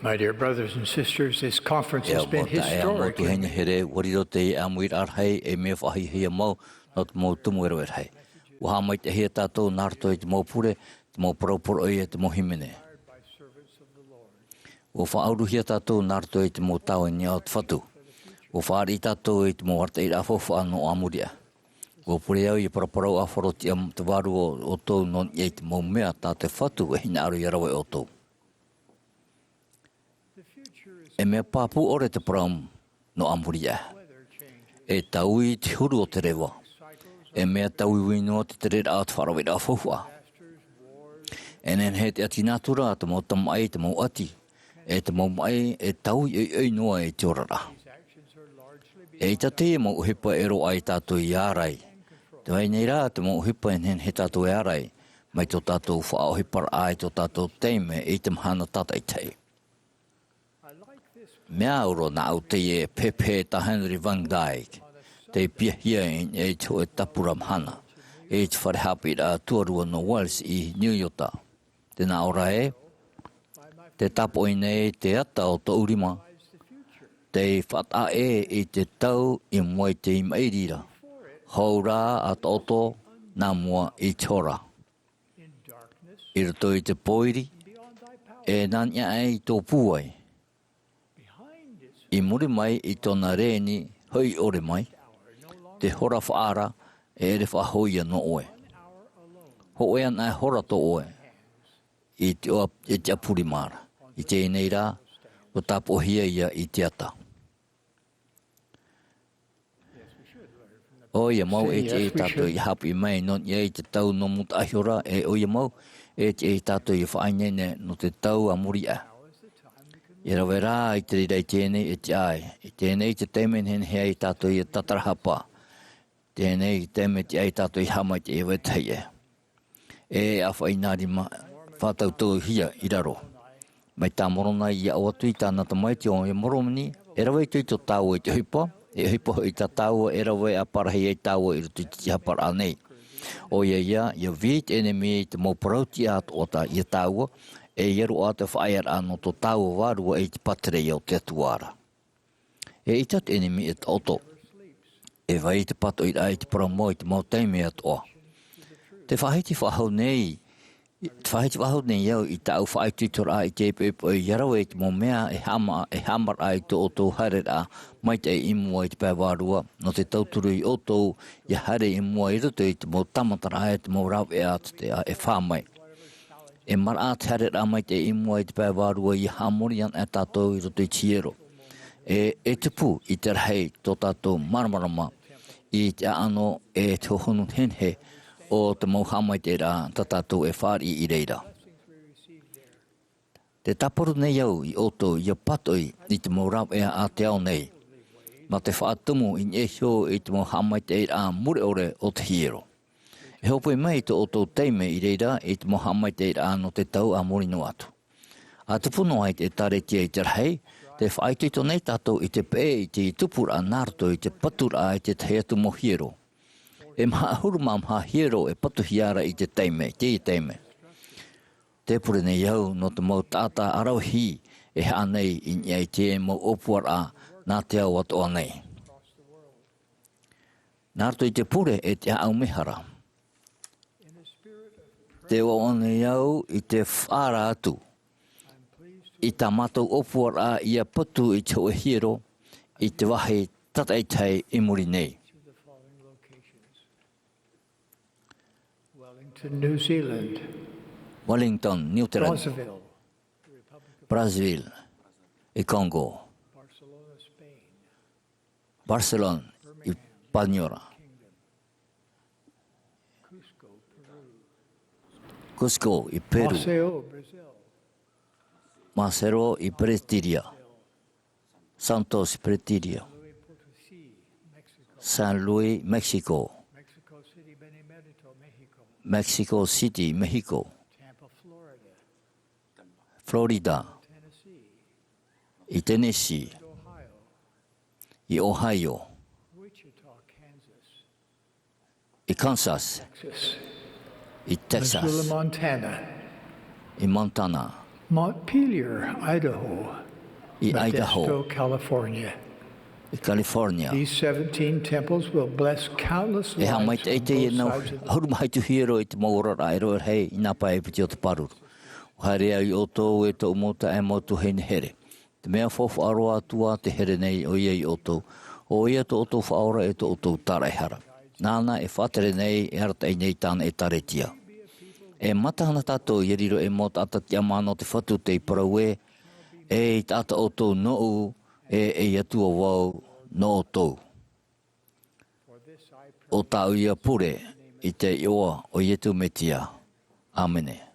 My dear brothers and sisters, this conference has been historic. O whaauru hia tātou nārto e te mō tau e nia o te whatu. O whaari tātou e te mō warta i rāwhawha anō amuria. O pure au i paraparau a wharoti am te waru o tau non i te mō mea tā te whatu e hina aru i arawe o tau. E mea pāpū ore te praum no amuria. E tau i te huru o te rewa. E mea tau i wino te te rera at wharawe rāwhawha. E nen he te ati nātura te mō tamai te mō ati. E te mau mai e tau i noa e te orara. E i tate e mau uhipa e ro ai tātou i ārai. Te wai nei rā te mau uhipa e nen he tātou i ārai, mai tō tātou wha uhipa ai tō tātou teime e te mahana tata i tei. Mea uro nā au te e Pepe ta Henry Van Dyke, te pia hia e tō e tapura mahana, e te wharehapi rā tuarua no Wales i New York. Tēnā ora e, te tapo i nei te ata o tō urima, te whata i te tau i mwai te imairira, hau rā a tōto nā mua i tora. I roto i te poiri, e nānia e i tō pūai. I muri mai i tōna rēni hui ore mai, te hora whaara e ere whahoia no oe. Ho ea nai hora tō oe, i te apuri mara. I te nei rā, o tapo hia ia i te ata. O ia mau e te e tātou i hapu i mai non ia i te tau no muta ahiora e o ia mau e te e tātou i whainene no te tau a muri a. I rawe rā i te rira i tēnei e te ai. I tēnei te temen hen hea i tātou i tatarahapa. Tēnei i teme te ai tātou i hamai te e wetei e. E a whainari whātau tau hia i raro. Mai tā morona i au atu i tāna tamai te o e moromani, e rawe i tō tāua i te hipa, e hipa i tā tāua e rawe a parahi e tāua i rutu ti hapar anei. O ia, viet enemi i te mō parauti atu o tā i tāua, e ieru a te whaear anō tō tāua wārua e te patere i o te atuara. E i tat enemi e oto, e vai i te pato i rai te paramo i te mau teime atu o. Te whahiti whahau nei, te whahiti wahau nei iau i tau whaitutora i te epepo i yarawe i te mō mea e hamar ai tō o tō hare rā mai te imua i te pēwārua no te tauturu i o tō i hare imua i ruto i te mō tamatara ai te mō rau e atu te a e whāmai. E mara a te hare rā mai te imua i te pēwārua i hamori an e tātou i ruto i tiero. E tupu i te rahei tō tātou maramarama i te ano e te honu henhe o te mauhamai te rā, ta tātou e whāri i reira. Te taparu nei au i oto i a patoi i te maurau ea a te ao nei, ma te whaatumu i nheo i te mauhamai te rā mure ore o te hiero. E hopo i mai te oto teime i reira i te mauhamai te rā no te tau a morino atu. A te puno ai te tare tia i te rahei, te whaitito nei tātou i te pē i te tupura nārto i te patura i te heatu mo hiero. E maha hurumam ha hiero e patu hiara i te teime, te i teime. Te pure nei au no te mau tāta arauhi e hanei i niai te mau opuar a nā te au atu anei. Nārto i te pure e te au mehara. Te waone au i te whara atu. I tā mātou opuar a ia patu i te o hiero i te wahe tataitei i muri nei. New Zealand, Wellington, New Zealand, Brazzaville, Brazil, e Congo, Barcelona, Spain, Barcelona, e Palmyra, Cusco, e Peru, Maceió, Brazil, Maceió, e Brasilia, Santos, Brasilia, San Luis, Mexico, Mexico City, Mexico, Tampa, Florida, e Tennessee, e Ohio, Wichita, Kansas, e Kansas, Texas, e Texas, Missoula, Montana, e Montana, Montpelier, Idaho, I Modesto, Idaho, California. I California. These 17 temples will bless countless E ha mai lives te on te both no sides of the hauru mai tu hero I te maura rai ro hei ina pai piti o te paru. Haere ai o tō e tō mota e motu hei ne here. Te mea fofu aroa atua te here nei o ia I o tō. O ia tō tō whaora e tō tō taraihara. Nāna e whatere nei e harata I nei tāna e taretia. E matahana tātou I riro e mota atati amano te whatu te I paraue e I tāta o tō nou e atua wau no o tō. O tāu ia pure I te ioa o ietu metia. Amene.